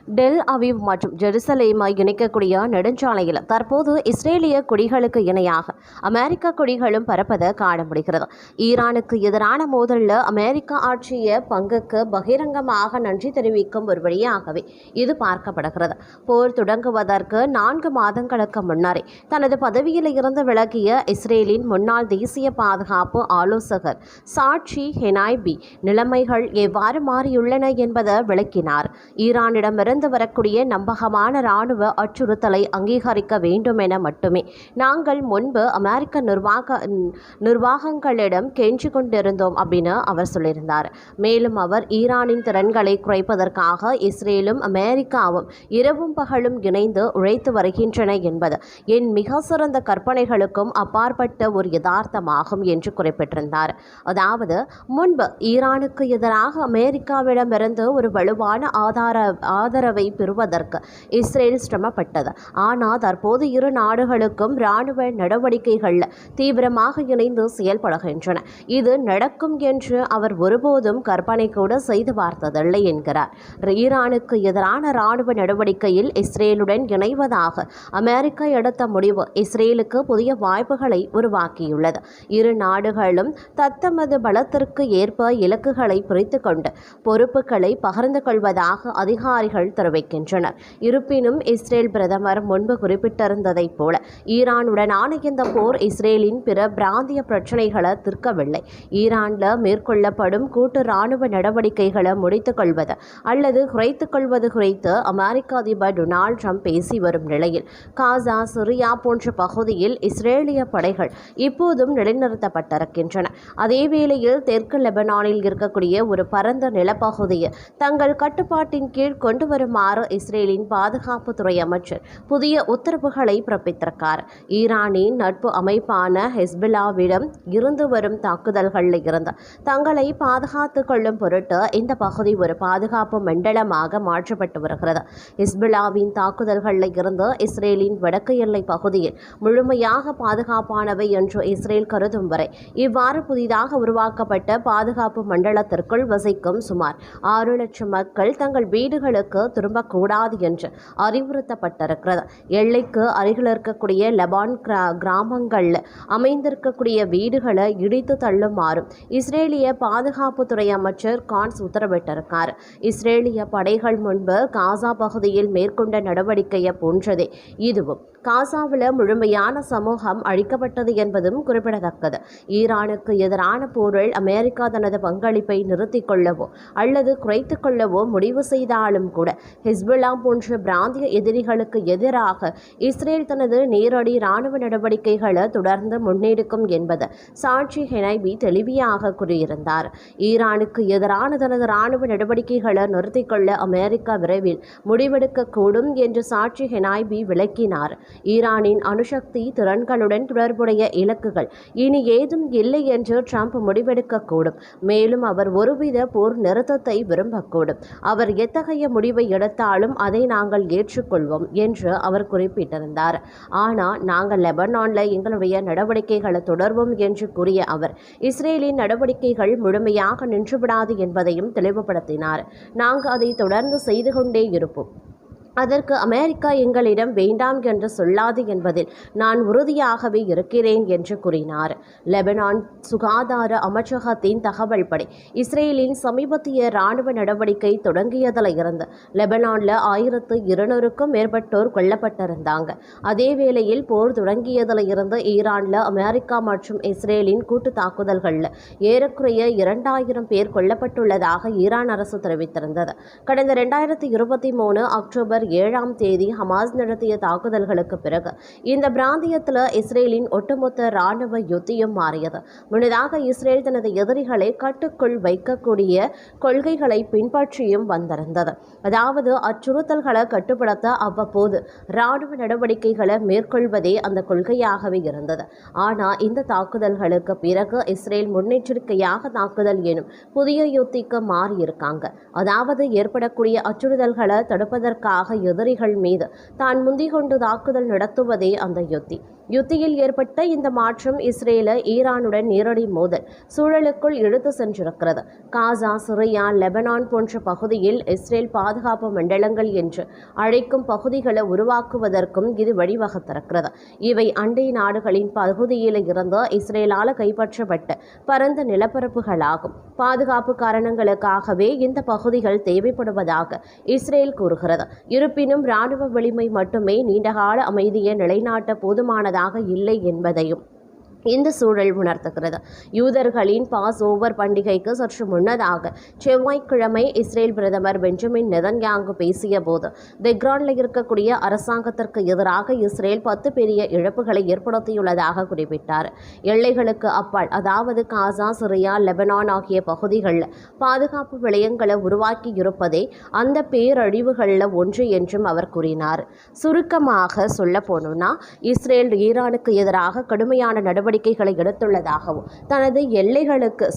Tel Aviv மற்றும் ஜெருசலேமை இணைக்கக்கூடிய நெடுஞ்சாலையில் தற்போது இஸ்ரேலிய கொடிகளுக்கு இணையாக அமெரிக்க கொடிகளும் பறப்பதை காண முடிகிறது. ஈரானுக்கு எதிரான மோதலில் அமெரிக்கா ஆற்றிய பங்குக்கு பகிரங்கமாக நன்றி தெரிவிக்கும் ஒரு வழியாகவே இது பார்க்கப்படுகிறது. போர் தொடங்குவதற்கு 4 மாதங்களுக்கு முன்னரே தனது பதவியில் இருந்து விலகிய இஸ்ரேலின் முன்னாள் தேசிய பாதுகாப்பு ஆலோசகர் சாட்சி ஹெனாய்பி நிலைமைகள் எவ்வாறு மாறியுள்ளன என்பதை விளக்கினார். ஈரானிடமிருந்து வரக்கூடிய நம்பகமான இராணுவ அச்சுறுத்தலை அங்கீகரிக்க வேண்டும் என மட்டுமே நாங்கள் முன்பு அமெரிக்க நிர்வாகங்களிடம் கெஞ்சி கொண்டிருந்தோம் அப்படின்னு அவர் சொல்லியிருந்தார். மேலும் அவர் ஈரானின் திறன்களை குறைப்பதற்காக இஸ்ரேலும் அமெரிக்காவும் இரவும் பகலும் இணைந்து உழைத்து வருகின்றன என்பது என் மிக சிறந்த கற்பனைகளுக்கும் அப்பாற்பட்ட ஒரு யதார்த்தமாகும் என்று குறிப்பிட்டிருந்தார். அதாவது முன்பு ஈரானுக்கு எதிராக அமெரிக்காவிடமிருந்து ஒரு வலுவான ஆதரவை பெறுவதற்கு இஸ்ரேல் சிரமப்பட்டது. ஆனால் தற்போது இரு நாடுகளுக்கும் இராணுவ நடவடிக்கைகள் தீவிரமாக இணைந்து செயல்படுகின்றன. இது நடக்கும் என்று அவர் ஒருபோதும் கற்பனை கூட செய்து பார்த்ததில்லை என்கிறார். ஈரானுக்கு எதிரான இராணுவ நடவடிக்கையில் இஸ்ரேலுடன் இணைவதாக அமெரிக்கா எடுத்த முடிவு இஸ்ரேலுக்கு புதிய வாய்ப்புகளை உருவாக்கியுள்ளது. இரு நாடுகளும் தத்தமது பலத்திற்கு ஏற்ப இலக்குகளை பிரித்துக் கொண்டு பொறுப்புகளை பகிர்ந்து கொள்வதாக அதிகாரிகள் தெரிவிக்கின்றனர். இருப்பினும் இஸ்ரேல் பிரதமர் முன்பு குறிப்பிட்டிருந்ததைப் போல ஈரானுடனான இந்த போர் இஸ்ரேலின் பிற பிராந்திய பிரச்சினைகளை தீர்க்கவில்லை. ஈரானில் மேற்கொள்ளப்படும் கூட்டு இராணுவ நடவடிக்கைகளை முடித்துக் கொள்வது அல்லது குறைத்துக் கொள்வது குறித்து அமெரிக்க அதிபர் டொனால்ட் ட்ரம்ப் பேசி வரும் நிலையில் காசா, சிரியா போன்ற பகுதியில் இஸ்ரேலிய படைகள் இப்போதும் நிலைநிறுத்தப்பட்டிருக்கின்றன. அதேவேளையில் தெற்கு லெபனானில் இருக்கக்கூடிய ஒரு பரந்த நிலப்பகுதியை தங்கள் கட்டுப்பாட்டின் கீழ் கொண்டு வருமாறு இஸ்ரேலின் பாதுகாப்புத்துறை அமைச்சர் புதிய உத்தரவுகளை பிறப்பித்திருக்கார். ஈரானின் நட்பு அமைப்பான ஹெஸ்புல்லாவிடம் இருந்து வரும் தாக்குதல்களில் இருந்து தங்களை பாதுகாத்துக் கொள்ளும் பொருட்டு இந்த பகுதி ஒரு பாதுகாப்பு மண்டலமாக மாற்றப்பட்டு வருகிறது. ஹெஸ்புல்லாவின் தாக்குதல்களில் இருந்து இஸ்ரேலின் வடக்கு எல்லை பகுதியில் முழுமையாக பாதுகாப்பானவை என்று இஸ்ரேல் கருதும் வரை இவ்வாறு புதிதாக உருவாக்கப்பட்ட பாதுகாப்பு மண்டலத்திற்குள் வசிக்கும் சுமார் 6 லட்சம் மக்கள் தங்கள் வீடுகளுக்கு திரும்பக்கூடாது என்று அறிவுறுத்தப்பட்டிருக்கிறது. எல்லைக்கு அருகில் இருக்கக்கூடிய லெபான் கிராமங்களில் அமைந்திருக்கக்கூடிய வீடுகளை இடித்து தள்ளுமாறும் இஸ்ரேலிய பாதுகாப்புத்துறை அமைச்சர் கான்ஸ் உத்தரவிட்டிருக்கார். இஸ்ரேலிய படைகள் முன்பு காசா பகுதியில் மேற்கொண்ட நடவடிக்கையை போன்றதே இதுவும். காசாவில் முழுமையான சமூகம் அழிக்கப்பட்டது என்பதும் குறிப்பிடத்தக்கது. ஈரானுக்கு எதிரான போரில் அமெரிக்கா தனது பங்களிப்பை நிறுத்திக் கொள்ளவோ அல்லது குறைத்துக் கொள்ளவோ முடிவு செய்தாலும் கூட ஹிஸ்புல்லா போன்ற பிராந்திய எதிரிகளுக்கு எதிராக இஸ்ரேல் தனது நேரடி இராணுவ நடவடிக்கைகளை தொடர்ந்து முன்னெடுக்கும் என்பது சாட்சி ஹெனைபி தெளிவாக கூறியிருந்தார். ஈரானுக்கு எதிரான தனது இராணுவ நடவடிக்கைகளை நிறுத்திக் கொள்ள அமெரிக்கா விரைவில் முடிவெடுக்கக்கூடும் என்று சாட்சி ஹெனைபி விளக்கினார். ஈரானின் அணுசக்தி திறன்களுடன் தொடர்புடைய இலக்குகள் இனி ஏதும் இல்லை என்று ட்ரம்ப் முடிவெடுக்கக்கூடும். மேலும் அவர் ஒருவித போர் நிறுத்தத்தை விரும்பக்கூடும். அவர் எத்தகைய முடிவை எடுத்தாலும் அதை நாங்கள் ஏற்றுக்கொள்வோம் என்று அவர் குறிப்பிட்டிருந்தார். ஆனால் நாங்கள் லெபனானில் எங்களுடைய நடவடிக்கைகளை தொடர்வோம் என்று கூறிய அவர் இஸ்ரேலின் நடவடிக்கைகள் முழுமையாக நின்றுவிடாது என்பதையும் தெளிவுபடுத்தினார். நாங்கள் அதை தொடர்ந்து செய்து கொண்டே இருப்போம். அதற்கு அமெரிக்கா எங்களிடம் வேண்டாம் என்று சொல்லாது என்பதில் நான் உறுதியாகவே இருக்கிறேன் என்று கூறினார். லெபனான் சுகாதார அமைச்சகத்தின் தகவல் படி இஸ்ரேலின் சமீபத்திய இராணுவ நடவடிக்கை தொடங்கியதில் இருந்து லெபனானில் 1200க்கும் மேற்பட்டோர் கொல்லப்பட்டிருந்தாங்க. அதே வேளையில் போர் தொடங்கியதில் இருந்து ஈரானில் அமெரிக்கா மற்றும் இஸ்ரேலின் கூட்டு தாக்குதல்களில் ஏறக்குறைய 2000 பேர் கொல்லப்பட்டுள்ளதாக ஈரான் அரசு தெரிவித்திருந்தது. கடந்த 2023 அக்டோபர் 7ஆம் தேதி ஹமாஸ் நடத்திய தாக்குதல்களுக்கு பிறகு இந்த பிராந்தியத்தில் இஸ்ரேலின் ஒட்டுமொத்த இராணுவ யுத்தியும் மாறியது. முன்னதாக இஸ்ரேல் தனது எதிரிகளை கட்டுக்குள் வைக்கக்கூடிய கொள்கைகளை பின்பற்றியும் வந்திருந்தது. அதாவது அச்சுறுத்தல்களை கட்டுப்படுத்த அவ்வப்போது இராணுவ நடவடிக்கைகளை மேற்கொள்வதே அந்த கொள்கையாகவே இருந்தது. ஆனால் இந்த தாக்குதல்களுக்கு பிறகு இஸ்ரேல் முன்னெச்சரிக்கையாக தாக்குதல் எனும் புதிய யுத்திக்கு மாறியிருக்காங்க. அதாவது ஏற்படக்கூடிய அச்சுறுத்தல்களை தடுப்பதற்காக எதிரிகள் மீது தான் முந்திக்கொண்டு தாக்குதல் நடத்துவதே அந்த யுத்தியில் ஏற்பட்ட இந்த மாற்றம் இஸ்ரேலை ஈரானுடன் நேரடி மோதல் சூழலுக்குள் இழுத்து சென்றிருக்கிறது. காசா, சிரியா, லெபனான் போன்ற பகுதியில் இஸ்ரேல் பாதுகாப்பு மண்டலங்கள் என்று அழைக்கும் பகுதிகளை உருவாக்குவதற்கும் இது வழிவகுத்திருக்கிறது. இவை அண்டை நாடுகளின் பகுதியில் இருந்து இஸ்ரேலால் கைப்பற்றப்பட்ட பரந்த நிலப்பரப்புகளாகும். பாதுகாப்பு காரணங்களுக்காகவே இந்த பகுதிகள் தேவைப்படுவதாக இஸ்ரேல் கூறுகிறது. இருப்பினும் இராணுவ வலிமை மட்டுமே நீண்டகால அமைதியை நிலைநாட்ட போதுமானதாக இல்லை என்பதையும் இந்த சூழல் உணர்த்துகிறது. யூதர்களின் பாஸ் ஓவர் பண்டிகைக்கு சற்று முன்னதாக செவ்வாய்க்கிழமை இஸ்ரேல் பிரதமர் பெஞ்சமின் நெதன்யாங்கு பேசிய போது தெஹ்ரானில் இருக்கக்கூடிய அரசாங்கத்திற்கு எதிராக இஸ்ரேல் 10 பெரிய இழப்புகளை ஏற்படுத்தியுள்ளதாக குறிப்பிட்டார். எல்லைகளுக்கு அப்பால், அதாவது காசா, சிரியா, லெபனான் ஆகிய பகுதிகளில் பாதுகாப்பு வலயங்களை உருவாக்கி இருப்பதே அந்த பேரழிவுகளில் ஒன்று என்றும் அவர் கூறினார். சுருக்கமாக சொல்ல போனோம்னா, இஸ்ரேல் ஈரானுக்கு எதிராக கடுமையான நடவடிக்கைகளை எடுத்துள்ளதாகவும் தனது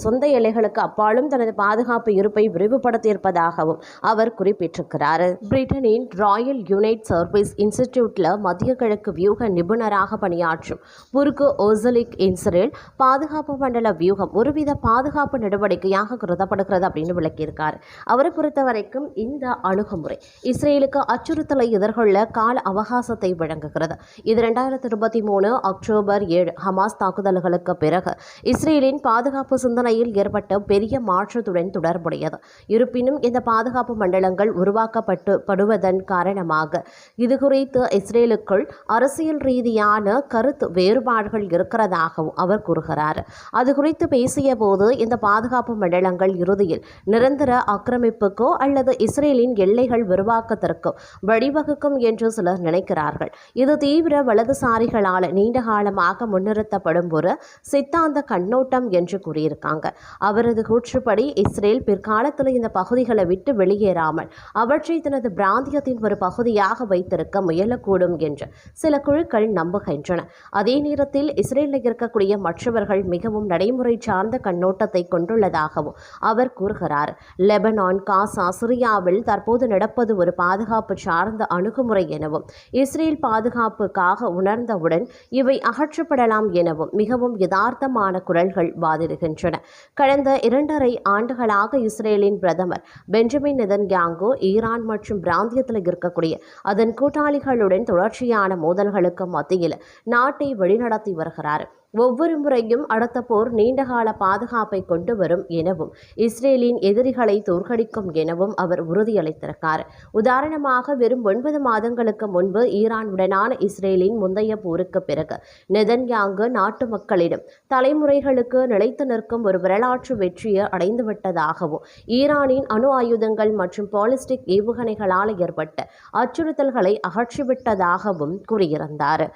சொந்த எல்லைகளுக்கு அப்பாலும் தனது பாதுகாப்பு இருப்பை விரிவுபடுத்தியிருப்பதாகவும் அவர் குறிப்பிட்டிருக்கிறார். பிரிட்டனின் ராயல் யுனைட் சர்வீஸ் இன்ஸ்டிடியூட்ல மத்திய கிழக்கு வியூக நிபுணராக பணியாற்றும் புர்கு ஓசலிக் இஸ்ரேல் பாதுகாப்பு மண்டல வியூகம் ஒருவித பாதுகாப்பு நடவடிக்கையாக கருதப்படுகிறது அப்படின்னு விளக்கியிருக்கார். அவரை பொறுத்த வரைக்கும் இந்த அணுகுமுறை இஸ்ரேலுக்கு அச்சுறுத்தலை எதிர்கொள்ள கால அவகாசத்தை வழங்குகிறது. இது 2023 அக்டோபர் 7 ஹமாஸ் தாக்குதல்களுக்கு பிறகு இஸ்ரேலின் பாதுகாப்பு சிந்தனையில் ஏற்பட்ட பெரிய மாற்றத்துடன் தொடர்புடையது. இருப்பினும் இந்த பாதுகாப்பு மண்டலங்கள் உருவாக்கப்படுவதன் காரணமாக இதுகுறித்து இஸ்ரேலுக்குள் அரசியல் ரீதியான கருத்து வேறுபாடுகள் இருக்கிறதாகவும் அவர் கூறுகிறார். அது குறித்து பேசிய போது இந்த பாதுகாப்பு மண்டலங்கள் இறுதியில் நிரந்தர ஆக்கிரமிப்புக்கோ அல்லது இஸ்ரேலின் எல்லைகள் விரிவாக்கத்திற்கோ வழிவகுக்கும் என்று சிலர் நினைக்கிறார்கள். இது தீவிர வலதுசாரிகளால் நீண்ட காலமாக முன்னிறுத்தப்படும் ஒரு சித்தாந்த கண்ணோட்டம் என்று கூறியிருக்காங்க. அவரது கூற்றுப்படி இஸ்ரேல் பிற்காலத்தில் இந்த பகுதிகளை விட்டு வெளியேறாமல் அவற்றை தனது பிராந்தியத்தின் ஒரு பகுதியாக வைத்திருக்க முயலக்கூடும் என்று சில குழுக்கள் நம்புகின்றன. அதே நேரத்தில் இஸ்ரேலில் இருக்கக்கூடிய மற்றவர்கள் மிகவும் நடைமுறை சார்ந்த கண்ணோட்டத்தை கொண்டுள்ளதாகவும் அவர் கூறுகிறார். லெபனான், காசா, சிரியாவில் தற்போது நடப்பது ஒரு பாதுகாப்பு சார்ந்த அணுகுமுறை எனவும் இஸ்ரேல் பாதுகாப்புக்காக உணர்ந்தவுடன் இவை அகற்றப்படலாம் எனவும் மிகவும் யதார்த்தமான குரல்கள் வாதிடுகின்றன. கடந்த 2.5 ஆண்டுகளாக இஸ்ரேலின் பிரதமர் பெஞ்சமின் நெதன்யாங்கு ஈரான் மற்றும் பிராந்தியத்தில் இருக்கக்கூடிய அதன் கூட்டாளிகளுடன் தொடர்ச்சியான மோதல்களுக்கு மத்தியில் நாட்டை வழிநடத்தி வருகிறார். ஒவ்வொரு முறையும் அடுத்த போர் நீண்டகால பாதுகாப்பை கொண்டு வரும் எனவும் இஸ்ரேலின் எதிரிகளை தோற்கடிக்கும் எனவும் அவர் உறுதியளித்திருக்கார். உதாரணமாக, வெறும் 9 மாதங்களுக்கு முன்பு ஈரானுடனான இஸ்ரேலின் முந்தைய போருக்கு பிறகு நெதன்யாங்கு நாட்டு மக்களிடம் தலைமுறைகளுக்கு நிலைத்து நிற்கும் ஒரு வரலாற்று வெற்றியை அடைந்துவிட்டதாகவும் ஈரானின் அணு ஆயுதங்கள் மற்றும் பாலிஸ்டிக் ஏவுகணைகளால் ஏற்பட்ட அச்சுறுத்தல்களை அகற்றிவிட்டதாகவும் கூறியிருந்தார்.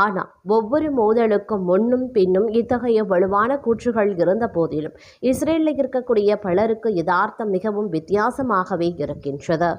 ஆனால் ஒவ்வொரு மோதலுக்கும் முன்னும் பின்னும் இத்தகைய வலுவான கூற்றுகள் இருந்த போதிலும் இஸ்ரேலில் இருக்கக்கூடிய பலருக்கு யதார்த்தம் மிகவும் வித்தியாசமாகவே இருக்கின்றது.